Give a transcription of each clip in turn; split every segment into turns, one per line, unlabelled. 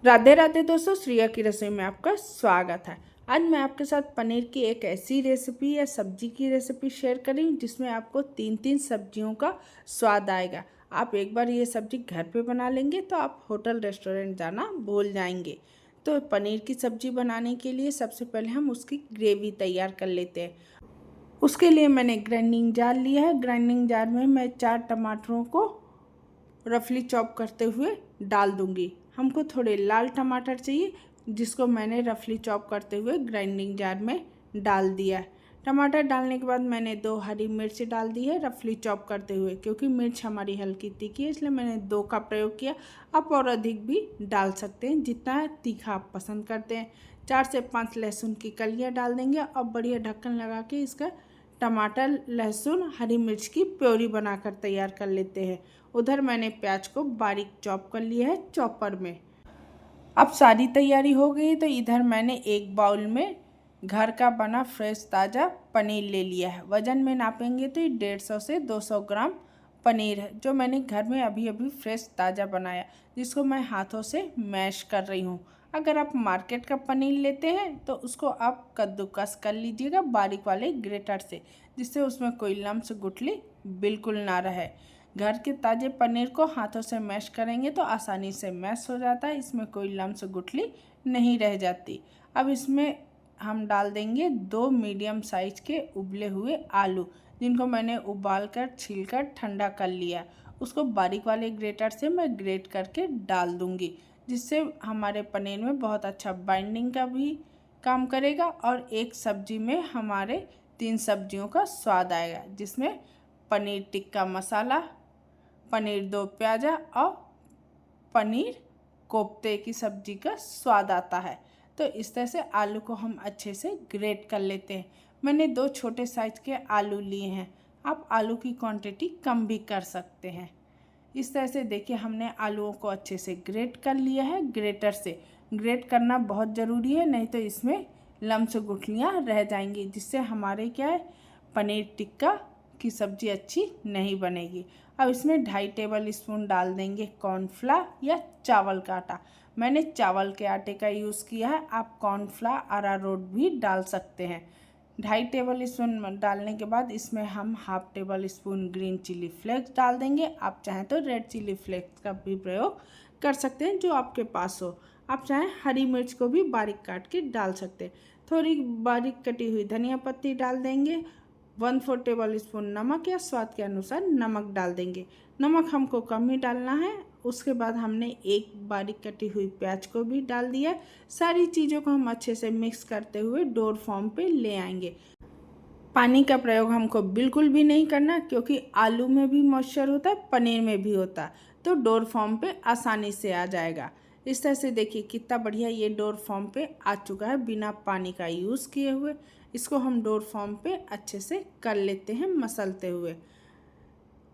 राधे राधे दोस्तों, श्रेया की रसोई में आपका स्वागत है। आज मैं आपके साथ पनीर की एक ऐसी रेसिपी या सब्जी की रेसिपी शेयर करी जिसमें आपको तीन तीन सब्जियों का स्वाद आएगा। आप एक बार ये सब्जी घर पे बना लेंगे तो आप होटल रेस्टोरेंट जाना भूल जाएंगे। तो पनीर की सब्जी बनाने के लिए सबसे पहले हम उसकी ग्रेवी तैयार कर लेते हैं। उसके लिए मैंने ग्राइंडिंग जार लिया है। ग्राइंडिंग जार में मैं 4 टमाटरों को रफली चॉप करते हुए डाल दूंगी। हमको थोड़े लाल टमाटर चाहिए, जिसको मैंने रफली चॉप करते हुए ग्राइंडिंग जार में डाल दिया है। टमाटर डालने के बाद मैंने 2 हरी मिर्च डाल दी है रफली चॉप करते हुए। क्योंकि मिर्च हमारी हल्की तीखी है इसलिए मैंने 2 का प्रयोग किया। आप और अधिक भी डाल सकते हैं जितना तीखा आप पसंद करते हैं। 4 से 5 लहसुन की कलियां डाल देंगे और बढ़िया ढक्कन लगा के इसका टमाटर लहसुन हरी मिर्च की प्योरी बनाकर तैयार कर लेते हैं। उधर मैंने प्याज को बारीक चॉप कर लिया है चॉपर में। अब सारी तैयारी हो गई तो इधर मैंने एक बाउल में घर का बना फ्रेश ताज़ा पनीर ले लिया है। वज़न में नापेंगे तो ये 150 से 200 ग्राम पनीर है, जो मैंने घर में अभी अभी फ्रेश ताज़ा बनाया, जिसको मैं हाथों से मैश कर रही हूँ। अगर आप मार्केट का पनीर लेते हैं तो उसको आप कद्दूकस कर लीजिएगा बारीक वाले ग्रेटर से, जिससे उसमें कोई लम्स गुठली बिल्कुल ना रहे। घर के ताज़े पनीर को हाथों से मैश करेंगे तो आसानी से मैश हो जाता है, इसमें कोई लम्स गुठली नहीं रह जाती। अब इसमें हम डाल देंगे 2 मीडियम साइज के उबले हुए आलू, जिनको मैंने उबाल कर छील कर ठंडा कर लिया। उसको बारीक वाले ग्रेटर से मैं ग्रेट करके डाल दूंगी, जिससे हमारे पनीर में बहुत अच्छा बाइंडिंग का भी काम करेगा और एक सब्जी में हमारे 3 सब्जियों का स्वाद आएगा, जिसमें पनीर टिक्का मसाला, पनीर दो प्याजा और पनीर कोफ्ते की सब्जी का स्वाद आता है। तो इस तरह से आलू को हम अच्छे से ग्रेट कर लेते हैं। मैंने 2 छोटे साइज के आलू लिए हैं। आप आलू की क्वांटिटी कम भी कर सकते हैं। इस तरह से देखिए हमने आलूओं को अच्छे से ग्रेट कर लिया है। ग्रेटर से ग्रेट करना बहुत ज़रूरी है, नहीं तो इसमें लम्स गुठलियाँ रह जाएंगी, जिससे हमारे क्या है पनीर टिक्का की सब्ज़ी अच्छी नहीं बनेगी। अब इसमें 2.5 टेबल स्पून डाल देंगे कॉर्नफ्लावर या चावल का आटा। मैंने चावल के आटे का यूज़ किया है, आप कॉर्नफ्लावर अरारोट भी डाल सकते हैं। 2.5 टेबल स्पून डालने के बाद इसमें हम 1/2 tablespoon green chilli flakes डाल देंगे। आप चाहें तो रेड चिली फ्लेक्स का भी प्रयोग कर सकते हैं, जो आपके पास हो। आप चाहें हरी मिर्च को भी बारीक काट के डाल सकते हैं। थोड़ी बारीक कटी हुई धनिया पत्ती डाल देंगे। 1/4 टेबल स्पून नमक या स्वाद के अनुसार नमक डाल देंगे। नमक हमको कम ही डालना है। उसके बाद हमने एक बारीक कटी हुई प्याज को भी डाल दिया। सारी चीज़ों को हम अच्छे से मिक्स करते हुए डोर फॉर्म पे ले आएंगे। पानी का प्रयोग हमको बिल्कुल भी नहीं करना, क्योंकि आलू में भी मॉइस्चर होता है, पनीर में भी होता है, तो डोर फॉर्म पे आसानी से आ जाएगा। इस तरह से देखिए कितना बढ़िया ये डोर फॉर्म पे आ चुका है बिना पानी का यूज़ किए हुए। इसको हम डोर फॉर्म पे अच्छे से कर लेते हैं मसलते हुए।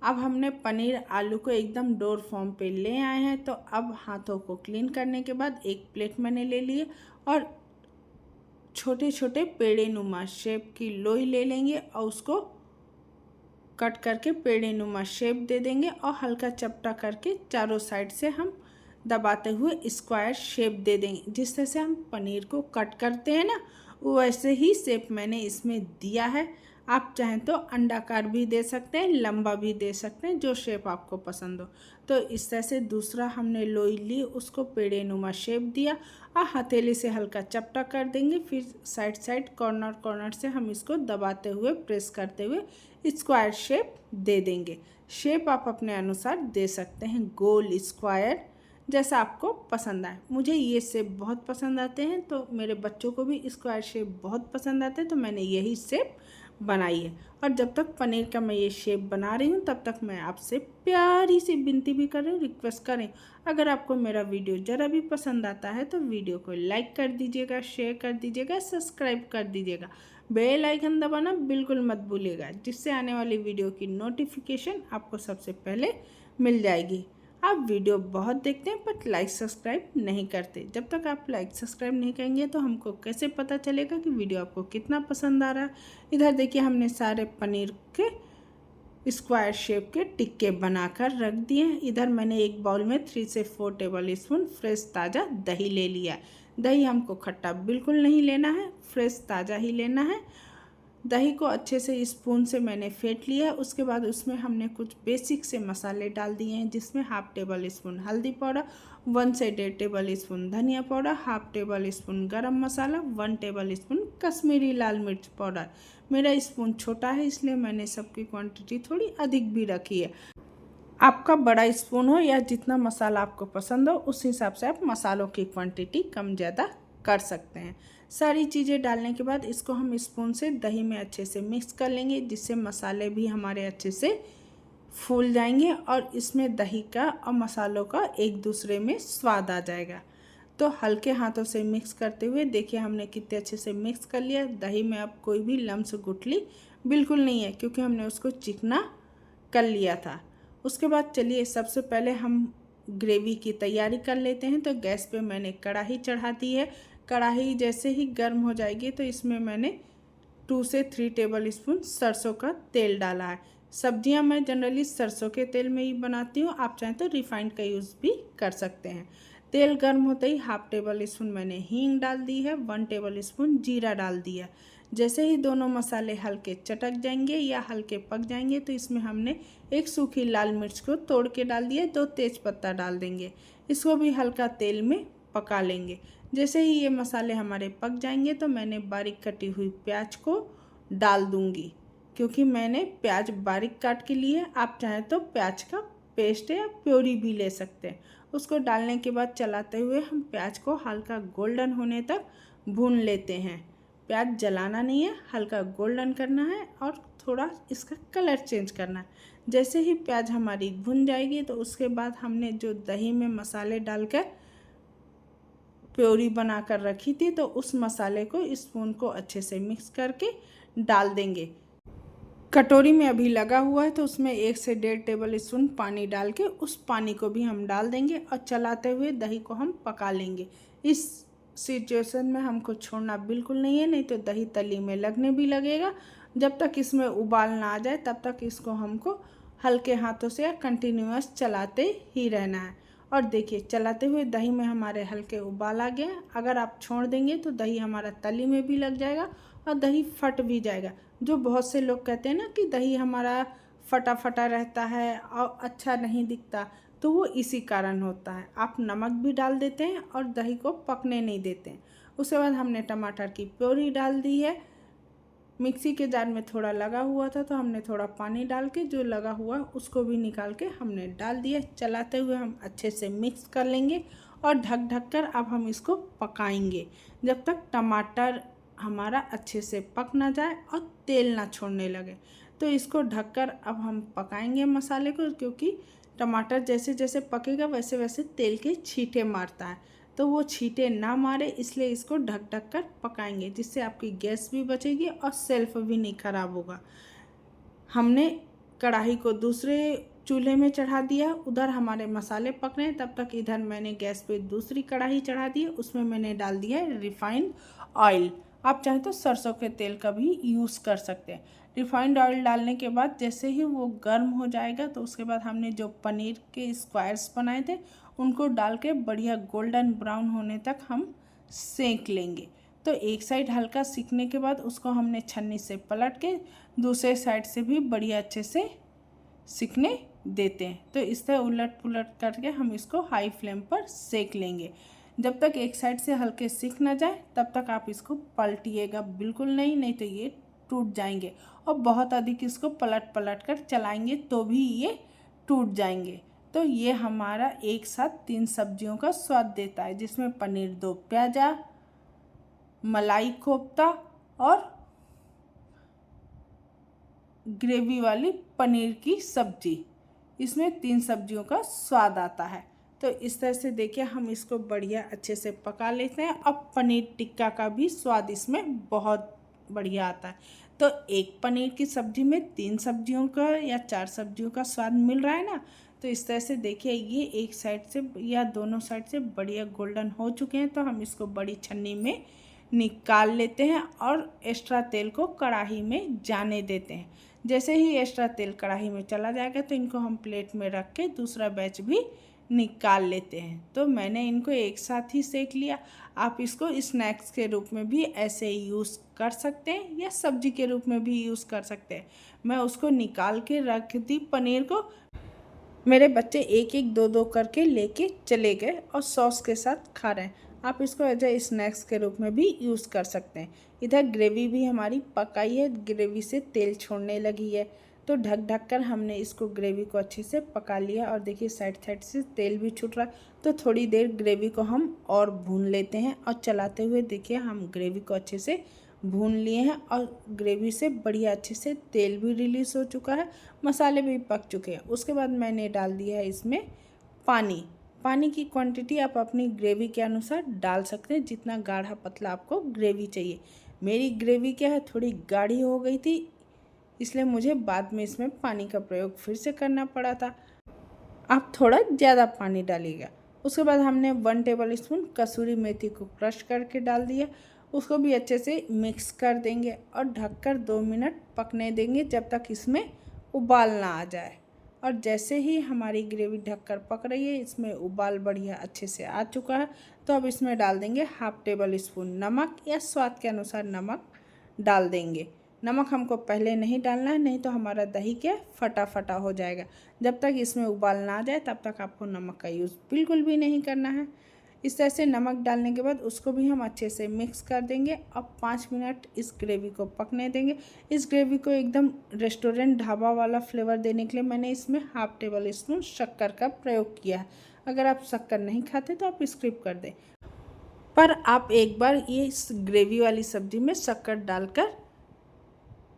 अब हमने पनीर आलू को एकदम डोर फॉर्म पे ले आए हैं, तो अब हाथों को क्लीन करने के बाद एक प्लेट मैंने ले लिए और छोटे छोटे पेड़े नुमा शेप की लोई ले लेंगे और उसको कट करके पेड़े नुमा शेप दे देंगे और हल्का चपटा करके चारों साइड से हम दबाते हुए स्क्वायर शेप दे देंगे। जिस तरह से हम पनीर को कट करते हैं ना, वैसे ही शेप मैंने इसमें दिया है। आप चाहें तो अंडाकार भी दे सकते हैं, लंबा भी दे सकते हैं, जो शेप आपको पसंद हो। तो इस तरह से दूसरा हमने लोई ली, उसको पेड़े नुमा शेप दिया और हथेली से हल्का चपटा कर देंगे। फिर साइड साइड कॉर्नर कॉर्नर से हम इसको दबाते हुए प्रेस करते हुए स्क्वायर शेप दे देंगे। शेप आप अपने अनुसार दे सकते हैं, गोल स्क्वायर जैसा आपको पसंद आए। मुझे ये शेप बहुत पसंद आते हैं, तो मेरे बच्चों को भी स्क्वायर शेप बहुत पसंद आते हैं, तो मैंने यही शेप बनाई है। और जब तक पनीर का मैं ये शेप बना रही हूँ तब तक मैं आपसे प्यारी सी विनती भी कर रही हूँ, रिक्वेस्ट करें, अगर आपको मेरा वीडियो ज़रा भी पसंद आता है तो वीडियो को लाइक कर दीजिएगा, शेयर कर दीजिएगा, सब्सक्राइब कर दीजिएगा। बेल आइकन दबाना बिल्कुल मत भूलिएगा, जिससे आने वाली वीडियो की नोटिफिकेशन आपको सबसे पहले मिल जाएगी। आप वीडियो बहुत देखते हैं बट लाइक सब्सक्राइब नहीं करते। जब तक आप लाइक सब्सक्राइब नहीं करेंगे तो हमको कैसे पता चलेगा कि वीडियो आपको कितना पसंद आ रहा है। इधर देखिए हमने सारे पनीर के स्क्वायर शेप के टिक्के बनाकर रख दिए। इधर मैंने एक बाउल में 3 से 4 टेबल स्पून फ्रेश ताज़ा दही ले लिया। दही हमको खट्टा बिल्कुल नहीं लेना है, फ्रेश ताज़ा ही लेना है। दही को अच्छे से स्पून से मैंने फेंट लिया। उसके बाद उसमें हमने कुछ बेसिक से मसाले डाल दिए हैं, जिसमें हाफ टेबल स्पून हल्दी पाउडर, 1 से 1.5 टेबल स्पून धनिया पाउडर, हाफ टेबल स्पून गरम मसाला, 1 टेबल स्पून कश्मीरी लाल मिर्च पाउडर। मेरा स्पून छोटा है इसलिए मैंने सबकी क्वांटिटी थोड़ी अधिक भी रखी है। आपका बड़ा स्पून हो या जितना मसाला आपको पसंद हो उस हिसाब से आप मसालों की क्वांटिटी कम ज़्यादा कर सकते हैं। सारी चीज़ें डालने के बाद इसको हम स्पून से दही में अच्छे से मिक्स कर लेंगे, जिससे मसाले भी हमारे अच्छे से फूल जाएंगे और इसमें दही का और मसालों का एक दूसरे में स्वाद आ जाएगा। तो हल्के हाथों से मिक्स करते हुए देखिए हमने कितने अच्छे से मिक्स कर लिया। दही में अब कोई भी लम्स गुठली बिल्कुल नहीं है, क्योंकि हमने उसको चिकना कर लिया था। उसके बाद चलिए सबसे पहले हम ग्रेवी की तैयारी कर लेते हैं। तो गैस पे मैंने कढ़ाई चढ़ा दी है। कढ़ाई जैसे ही गर्म हो जाएगी तो इसमें मैंने 2 से 3 टेबल स्पून सरसों का तेल डाला है। सब्जियां मैं जनरली सरसों के तेल में ही बनाती हूँ, आप चाहें तो रिफाइंड का यूज़ भी कर सकते हैं। तेल गर्म होते ही हाफ टेबल स्पून मैंने हींग डाल दी है, 1 टेबल स्पून जीरा डाल दिया। जैसे ही दोनों मसाले हल्के चटक जाएंगे या हल्के पक जाएंगे तो इसमें हमने एक सूखी लाल मिर्च को तोड़ के डाल दिया, 2 तेज़पत्ता डाल देंगे। इसको भी हल्का तेल में पका लेंगे। जैसे ही ये मसाले हमारे पक जाएंगे तो मैंने बारीक कटी हुई प्याज को डाल दूंगी, क्योंकि मैंने प्याज बारीक काट के लिए। आप चाहें तो प्याज का पेस्ट या प्योरी भी ले सकते हैं। उसको डालने के बाद चलाते हुए हम प्याज को हल्का गोल्डन होने तक भून लेते हैं। प्याज जलाना नहीं है, हल्का गोल्डन करना है और थोड़ा इसका कलर चेंज करना है। जैसे ही प्याज हमारी भुन जाएगी तो उसके बाद हमने जो दही में मसाले डालकर प्योरी बनाकर रखी थी तो उस मसाले को स्पून को अच्छे से मिक्स करके डाल देंगे। कटोरी में अभी लगा हुआ है तो उसमें 1 से 1.5 टेबल स्पून पानी डाल के उस पानी को भी हम डाल देंगे और चलाते हुए दही को हम पका लेंगे। इस सिचुएशन में हमको छोड़ना बिल्कुल नहीं है, नहीं तो दही तली में लगने भी लगेगा। जब तक इसमें उबाल ना आ जाए तब तक इसको हमको हल्के हाथों से या कंटिन्यूअस चलाते ही रहना है। और देखिए चलाते हुए दही में हमारे हल्के उबाल आ गया। अगर आप छोड़ देंगे तो दही हमारा तली में भी लग जाएगा और दही फट भी जाएगा। जो बहुत से लोग कहते हैं ना कि दही हमारा फटा फटा रहता है और अच्छा नहीं दिखता, तो वो इसी कारण होता है। आप नमक भी डाल देते हैं और दही को पकने नहीं देते हैं। उसके बाद हमने टमाटर की प्योरी डाल दी है। मिक्सी के जार में थोड़ा लगा हुआ था तो हमने थोड़ा पानी डाल के जो लगा हुआ उसको भी निकाल के हमने डाल दिया। चलाते हुए हम अच्छे से मिक्स कर लेंगे और ढक ढक कर अब हम इसको पकाएंगे जब तक टमाटर हमारा अच्छे से पक ना जाए और तेल ना छोड़ने लगे। तो इसको ढककर अब हम पकाएंगे मसाले को, क्योंकि टमाटर जैसे जैसे पकेगा वैसे वैसे तेल के छींटे मारता है, तो वो छींटे ना मारे इसलिए इसको ढक ढक कर पकाएंगे, जिससे आपकी गैस भी बचेगी और सेल्फ भी नहीं खराब होगा। हमने कढ़ाई को दूसरे चूल्हे में चढ़ा दिया, उधर हमारे मसाले पक रहे हैं। तब तक इधर मैंने गैस पे दूसरी कढ़ाई चढ़ा दी है, उसमें मैंने डाल दिया है रिफाइंड ऑयल। आप चाहें तो सरसों के तेल का भी यूज़ कर सकते हैं। रिफाइंड ऑयल डालने के बाद जैसे ही वो गर्म हो जाएगा तो उसके बाद हमने जो पनीर के स्क्वायर्स बनाए थे उनको डाल के बढ़िया गोल्डन ब्राउन होने तक हम सेंक लेंगे। तो एक साइड हल्का सिकने के बाद उसको हमने छन्नी से पलट के दूसरे साइड से भी बढ़िया अच्छे से सिकने देते हैं। तो इस तरह उलट पुलट करके हम इसको हाई फ्लेम पर सेक लेंगे। जब तक एक साइड से हल्के सिक ना जाए तब तक आप इसको पलटिएगा बिल्कुल नहीं, नहीं तो ये टूट जाएंगे। और बहुत अधिक इसको पलट पलट कर चलाएंगे तो भी ये टूट जाएंगे। तो ये हमारा एक साथ 3 सब्जियों का स्वाद देता है, जिसमें पनीर दो प्याजा, मलाई कोफ्ता और ग्रेवी वाली पनीर की सब्जी। इसमें 3 सब्जियों का स्वाद आता है। तो इस तरह से देखिए हम इसको बढ़िया अच्छे से पका लेते हैं। अब पनीर टिक्का का भी स्वाद इसमें बहुत बढ़िया आता है। तो एक पनीर की सब्जी में 3 सब्जियों का या 4 सब्जियों का स्वाद मिल रहा है ना। तो इस तरह से देखिए ये एक साइड से या दोनों साइड से बढ़िया गोल्डन हो चुके हैं। तो हम इसको बड़ी छन्नी में निकाल लेते हैं और एक्स्ट्रा तेल को कढ़ाई में जाने देते हैं। जैसे ही एक्स्ट्रा तेल कढ़ाई में चला जाएगा तो इनको हम प्लेट में रख के दूसरा बैच भी निकाल लेते हैं। तो मैंने इनको एक साथ ही सेक लिया। आप इसको स्नैक्स के रूप में भी ऐसे यूज़ कर सकते हैं या सब्जी के रूप में भी यूज़ कर सकते हैं। मैं उसको निकाल के रख दी पनीर को। मेरे बच्चे एक एक दो दो करके लेके चले गए और सॉस के साथ खा रहे हैं। आप इसको एज ए स्नैक्स के रूप में भी यूज़ कर सकते हैं। इधर ग्रेवी भी हमारी पकाई है, ग्रेवी से तेल छोड़ने लगी है। तो ढक ढक कर हमने इसको ग्रेवी को अच्छे से पका लिया और देखिए साइड साइड से तेल भी छूट रहा है। तो थोड़ी देर ग्रेवी को हम और भून लेते हैं और चलाते हुए देखिए हम ग्रेवी को अच्छे से भून लिए हैं और ग्रेवी से बढ़िया अच्छे से तेल भी रिलीज़ हो चुका है, मसाले भी पक चुके हैं। उसके बाद मैंने डाल दिया है इसमें पानी। पानी की क्वांटिटी आप अपनी ग्रेवी के अनुसार डाल सकते हैं, जितना गाढ़ा पतला आपको ग्रेवी चाहिए। मेरी ग्रेवी क्या है, थोड़ी गाढ़ी हो गई थी, इसलिए मुझे बाद में इसमें पानी का प्रयोग फिर से करना पड़ा था। आप थोड़ा ज़्यादा पानी डालिएगा। उसके बाद हमने 1 टेबल स्पून कसूरी मेथी को क्रश करके डाल दिया। उसको भी अच्छे से मिक्स कर देंगे और ढककर 2 मिनट पकने देंगे जब तक इसमें उबाल ना आ जाए। और जैसे ही हमारी ग्रेवी ढककर पक रही है, इसमें उबाल बढ़िया अच्छे से आ चुका है, तो अब इसमें डाल देंगे 1/2 टेबल स्पून नमक या स्वाद के अनुसार नमक डाल देंगे। नमक हमको पहले नहीं डालना है, नहीं तो हमारा दही क्या फटा फटा हो जाएगा। जब तक इसमें उबाल ना आ जाए तब तक आपको नमक का यूज़ बिल्कुल भी नहीं करना है। इस तरह से नमक डालने के बाद उसको भी हम अच्छे से मिक्स कर देंगे। अब 5 मिनट इस ग्रेवी को पकने देंगे। इस ग्रेवी को एकदम रेस्टोरेंट ढाबा वाला फ्लेवर देने के लिए मैंने इसमें 1/2 टेबल स्पून शक्कर का प्रयोग किया है। अगर आप शक्कर नहीं खाते तो आप स्किप कर दें, पर आप एक बार ये इस ग्रेवी वाली सब्ज़ी में शक्कर डालकर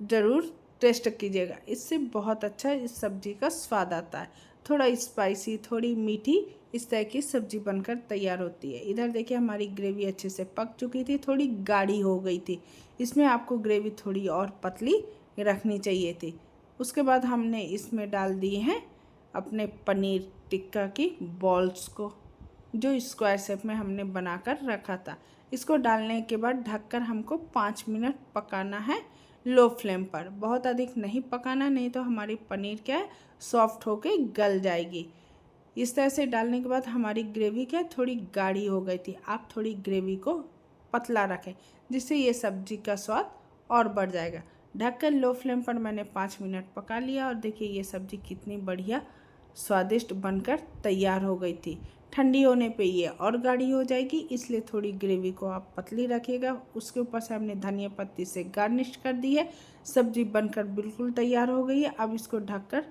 ज़रूर टेस्ट कीजिएगा। इससे बहुत अच्छा इस सब्ज़ी का स्वाद आता है। थोड़ा स्पाइसी, थोड़ी मीठी, इस तरह की सब्ज़ी बनकर तैयार होती है। इधर देखिए हमारी ग्रेवी अच्छे से पक चुकी थी, थोड़ी गाढ़ी हो गई थी। इसमें आपको ग्रेवी थोड़ी और पतली रखनी चाहिए थी। उसके बाद हमने इसमें डाल दिए हैं अपने पनीर टिक्का की बॉल्स को, जो स्क्वायर शेप में हमने बनाकर रखा था। इसको डालने के बाद ढककर हमको 5 मिनट पकाना है लो फ्लेम पर। बहुत अधिक नहीं पकाना, नहीं तो हमारी पनीर क्या है सॉफ्ट होके गल जाएगी। इस तरह से डालने के बाद हमारी ग्रेवी क्या थोड़ी गाढ़ी हो गई थी। आप थोड़ी ग्रेवी को पतला रखें, जिससे ये सब्जी का स्वाद और बढ़ जाएगा। ढककर लो फ्लेम पर मैंने 5 मिनट पका लिया और देखिए ये सब्ज़ी कितनी बढ़िया स्वादिष्ट बनकर तैयार हो गई थी। ठंडी होने पे ये और गाढ़ी हो जाएगी, इसलिए थोड़ी ग्रेवी को आप पतली रखिएगा। उसके ऊपर से हमने धनिया पत्ती से गार्निश कर दी है। सब्जी बनकर बिल्कुल तैयार हो गई है। अब इसको ढककर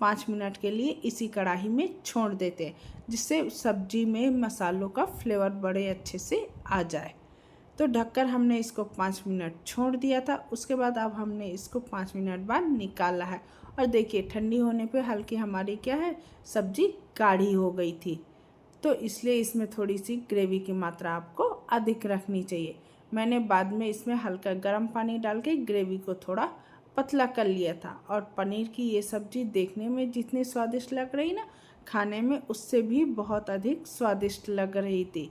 5 मिनट के लिए इसी कढ़ाई में छोड़ देते हैं, जिससे सब्जी में मसालों का फ्लेवर बड़े अच्छे से आ जाए। तो ढककर हमने इसको 5 मिनट छोड़ दिया था। उसके बाद अब हमने इसको 5 मिनट बाद निकाला है और देखिए ठंडी होने पे हल्की हमारी क्या है सब्जी गाढ़ी हो गई थी। तो इसलिए इसमें थोड़ी सी ग्रेवी की मात्रा आपको अधिक रखनी चाहिए। मैंने बाद में इसमें हल्का गर्म पानी डाल के ग्रेवी को थोड़ा पतला कर लिया था। और पनीर की ये सब्ज़ी देखने में जितनी स्वादिष्ट लग रही ना, खाने में उससे भी बहुत अधिक स्वादिष्ट लग रही थी।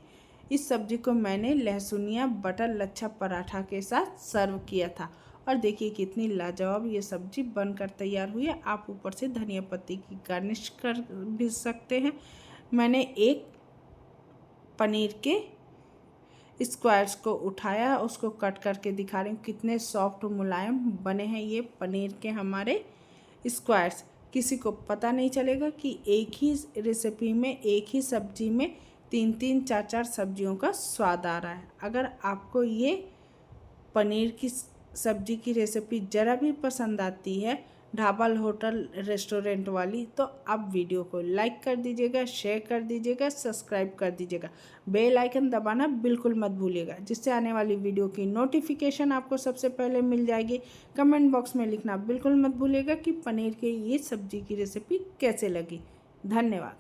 इस सब्ज़ी को मैंने लहसुनिया बटर लच्छा पराठा के साथ सर्व किया था और देखिए कितनी लाजवाब ये सब्ज़ी बनकर तैयार हुई है। आप ऊपर से धनिया पत्ती की गार्निश कर भी सकते हैं। मैंने एक पनीर के स्क्वायर्स को उठाया, उसको कट करके दिखा रही हूँ कितने सॉफ्ट मुलायम बने हैं ये पनीर के हमारे स्क्वायर्स। किसी को पता नहीं चलेगा कि एक ही रेसिपी में, एक ही सब्जी में 3-3, 4-4 सब्जियों का स्वाद आ रहा है। अगर आपको ये पनीर की सब्जी की रेसिपी ज़रा भी पसंद आती है ढाबा होटल रेस्टोरेंट वाली, तो आप वीडियो को लाइक कर दीजिएगा, शेयर कर दीजिएगा, सब्सक्राइब कर दीजिएगा। बेल आइकन दबाना बिल्कुल मत भूलिएगा, जिससे आने वाली वीडियो की नोटिफिकेशन आपको सबसे पहले मिल जाएगी। कमेंट बॉक्स में लिखना बिल्कुल मत भूलिएगा कि पनीर की ये सब्जी की रेसिपी कैसे लगी। धन्यवाद।